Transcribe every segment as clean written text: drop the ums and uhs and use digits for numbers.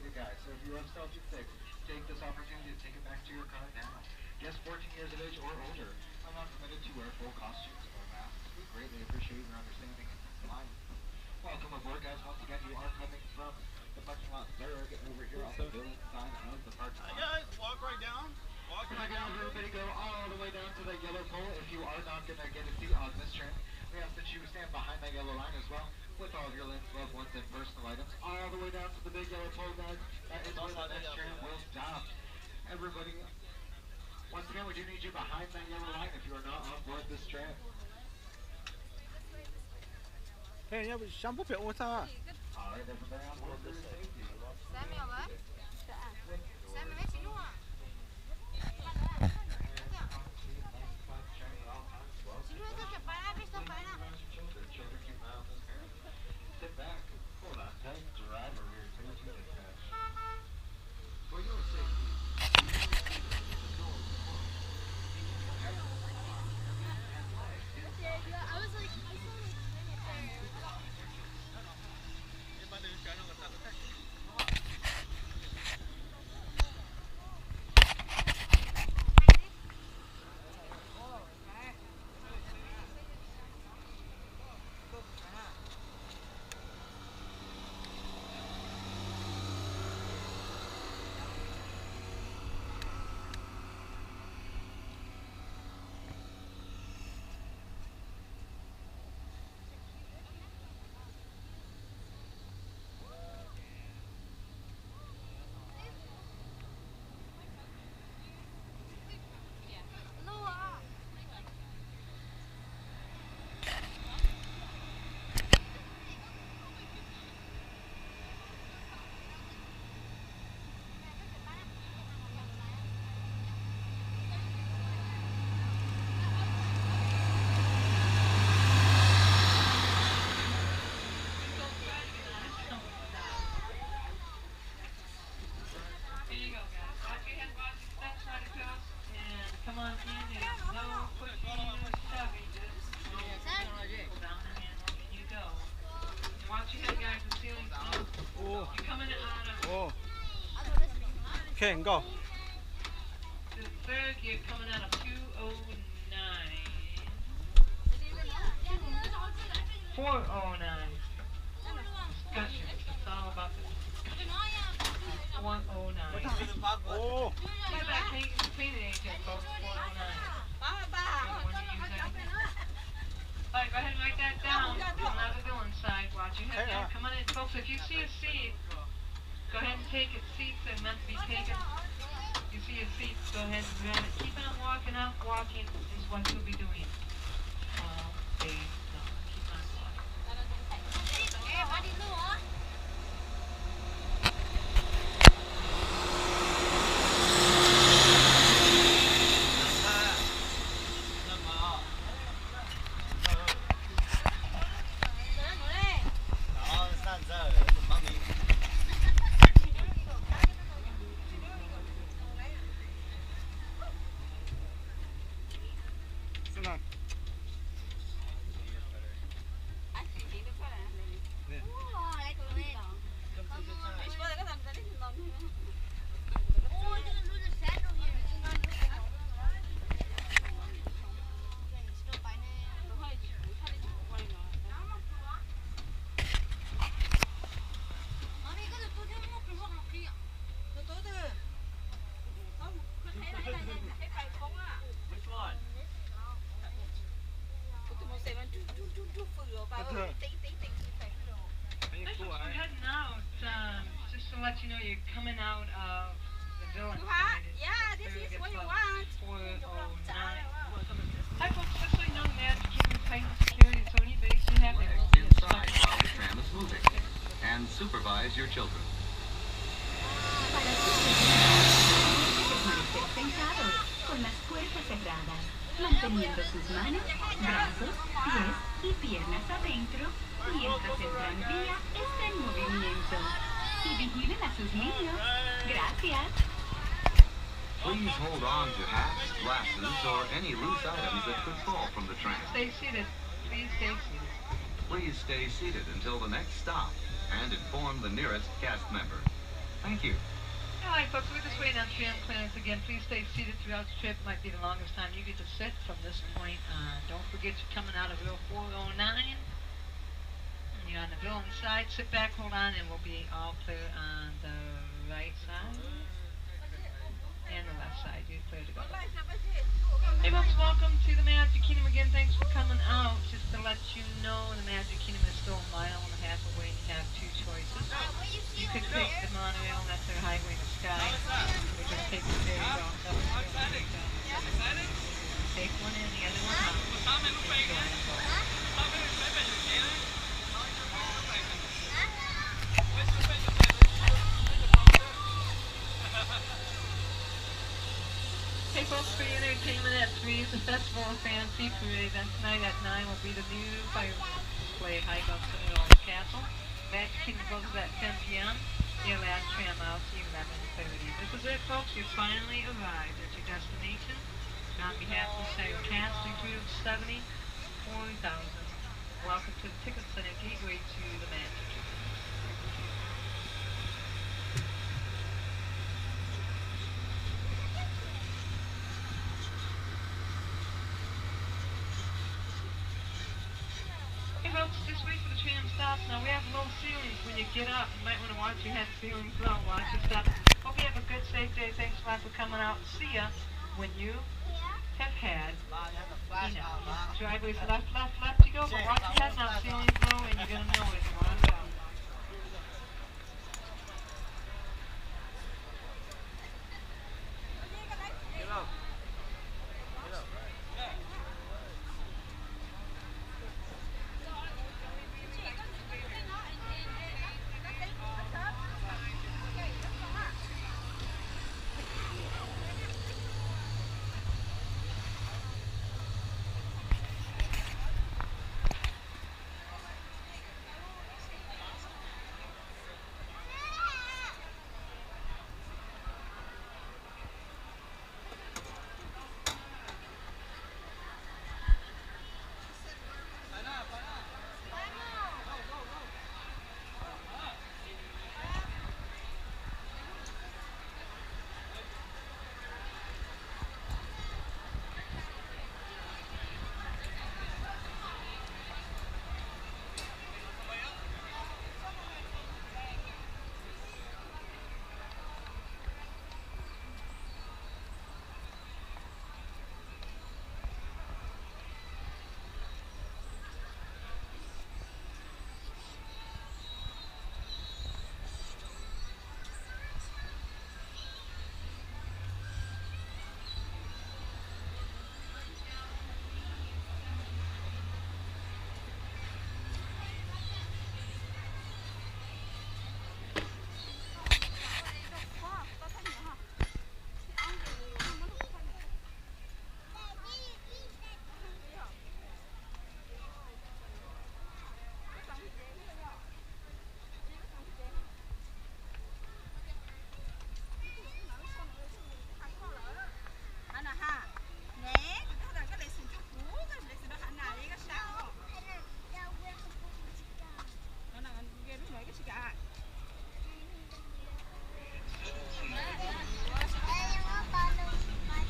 you guys. So if you love Celtic Fix, take this opportunity to take it back to your car now. Guests 14 years of age or older are not permitted to wear full costumes or masks. We greatly appreciate your understanding and compliance. Welcome aboard, guys. Once again, you are coming from the parking lot third over here off the building side of the parking lot. Hey guys, walk right down. Walk right down. Everybody go all the way down to the yellow pole. If you are not going to get a seat on this train, we ask that you stand behind that yellow line as well, with all of your limbs, loved ones, and personal items, all the way down to the big yellow pole, guys. That is where the next train will stop. Everybody, once again, we do need you behind that yellow line if you are not on board this train. Hey,要不想不表我啥？ All right, everybody on board for safety. Sit back, hold on tight, driver rear to attach. For your safety. I was like, Okay, go. The third gear coming out of 209. 409. Discussion. It's all about the discussion. 109. Oh. Look at that painted agent, folks. 409. Alright, go ahead and write that down. Coming out of the villain side. Watch your head there. Come on in, folks. If you see a seat, go ahead and take it. Seats that are meant to be taken. You see a seat, go ahead and grab it. Keep on walking out. Walking is what you'll be doing all day long. Keep on walking. Thanks for heading out. Just to let you know, you're coming out of the villain side. yeah, this is what you want. 409. Hi folks, just so you know, the man's keeping tight security, so any base you have there. Inside while the tram is moving. And supervise your children. Permanecer sentados, con las puertas cerradas, manteniendo sus manos, brazos, pies y piernas adentro, mientras el tranvía está en movimiento. Y vigilen a sus niños. Gracias. Please hold on to hats, glasses, or any loose items that could fall from the tram. Stay seated. Please stay seated. Please stay seated until the next stop and inform the nearest cast member. Thank you. Alright folks, we're just waiting on tram clearance again. Please stay seated throughout the trip. Might be the longest time you get to sit from this point on. Don't forget you're coming out of Bill 409. And you're on the villain side. Sit back, hold on, and we'll be all clear on the right side. And the left side. You're clear to go. Hey folks, welcome to the Magic Kingdom again. Thanks for coming out. Just to let you know, the Magic Kingdom is still a mile and a half away. You have two choices. You could take the monorail, and that's their highway in the sky. Or just take the ferry off. Take one in, the other one out. Hey folks, for your entertainment at 3 is the Festival of Fantasy Parade. Then tonight at 9 will be the new fire display hike up Cinderella Castle. Magic Kingdom closes at 10 p.m. Your last tram out to 11:30. This is it, folks. You finally arrived at your destination. On behalf of the entire cast, including 70, 40,000. Welcome to the Ticket Center Gateway to the Magic Kingdom. Folks, just wait for the tram stops. Now we have low ceilings when you get up. You might want to watch your head ceilings low. Watch your stop. Hope you have a good, safe day. Thanks a lot for coming out. See ya when you have had enough. Driveways left you go. But watch your head now. Ceilings low, and you're gonna know it. Want to go.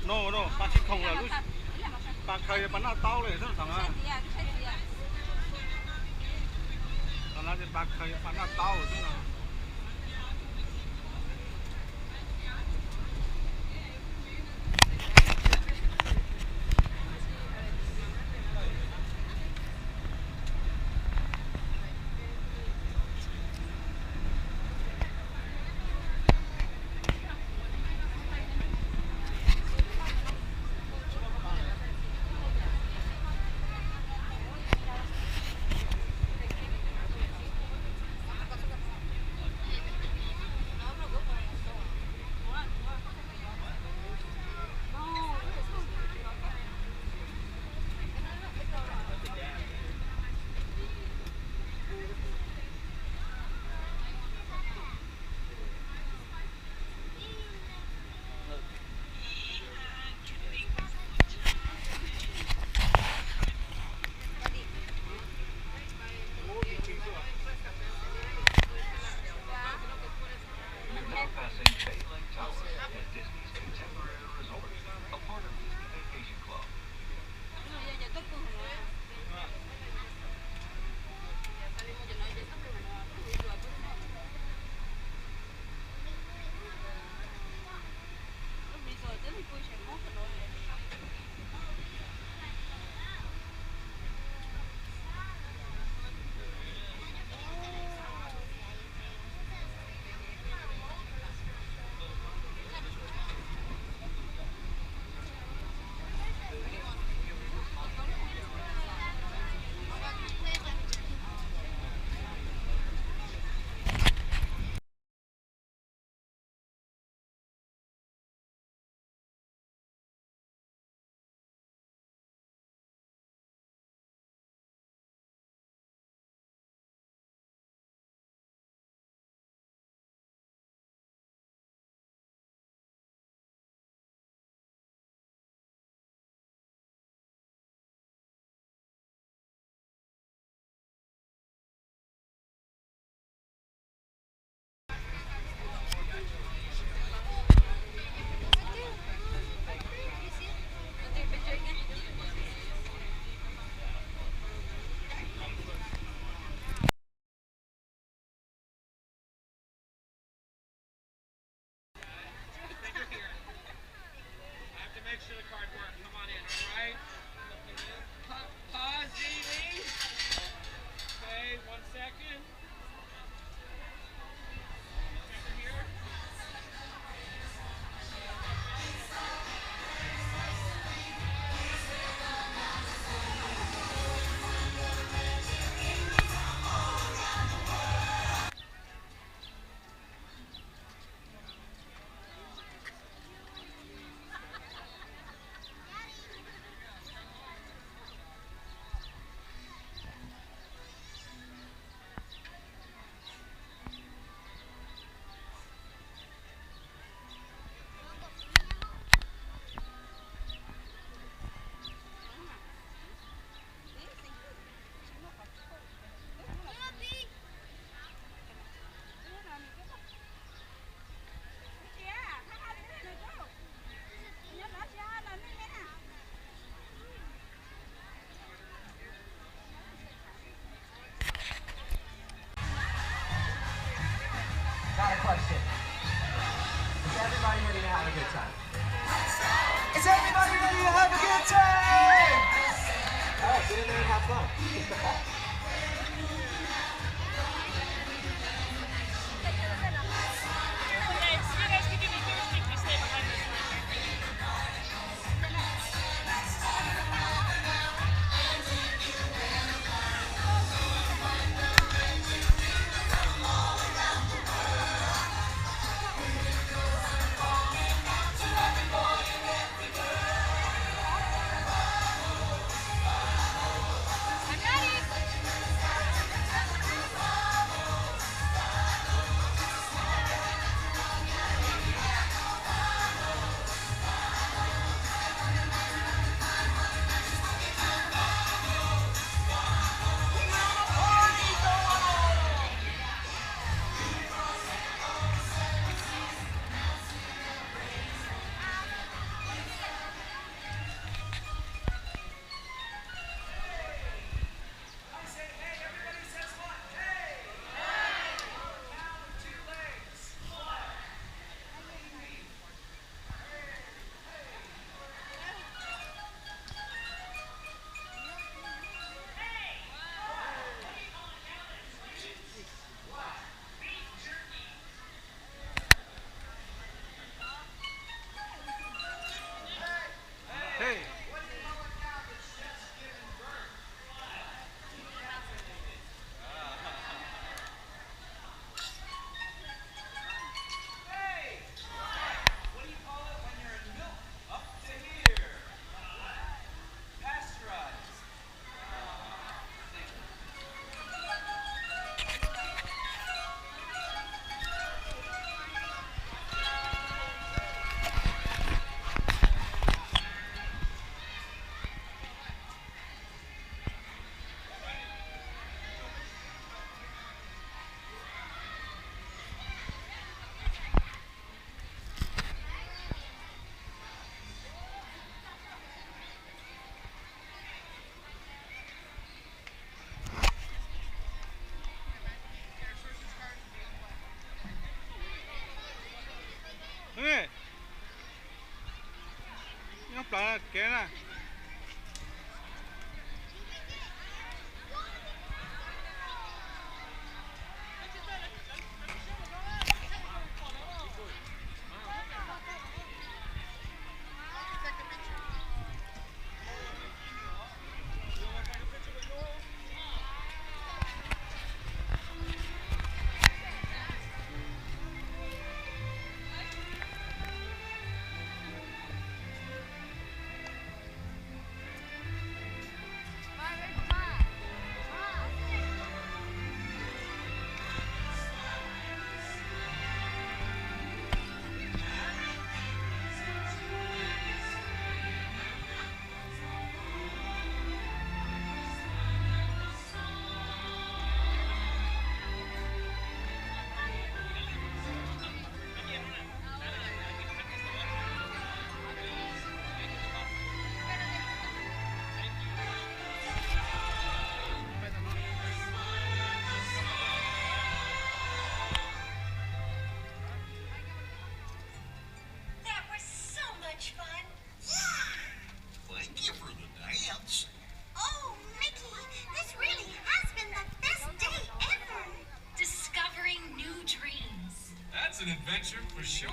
No, bác chỉ không là lúc bác khơi bắn nào taoเลยthằng à. Thằng nào thì bác khơi bắn nào tao rồi thằng. Got a question. Is everybody ready to have a good time? Is everybody ready to have a good time? All right, get in there and have fun. Plana kena. An adventure for sure.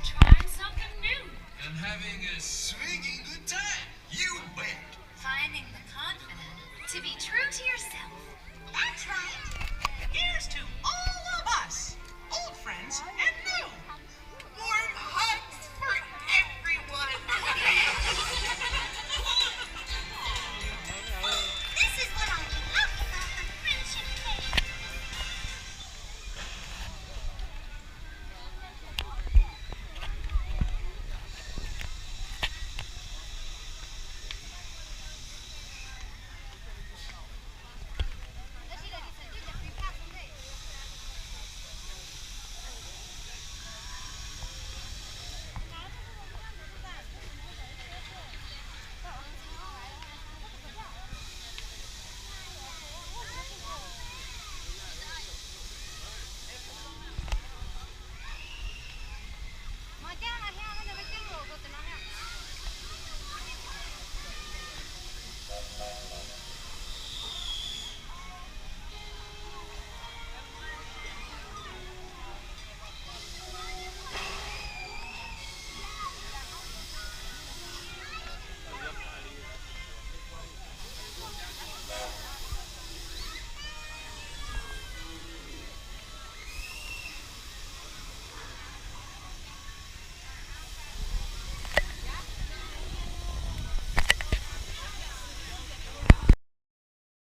Trying something new. And having a swinging good time. You bet. Finding the confidence to be true to yourself. That's right. Here's to all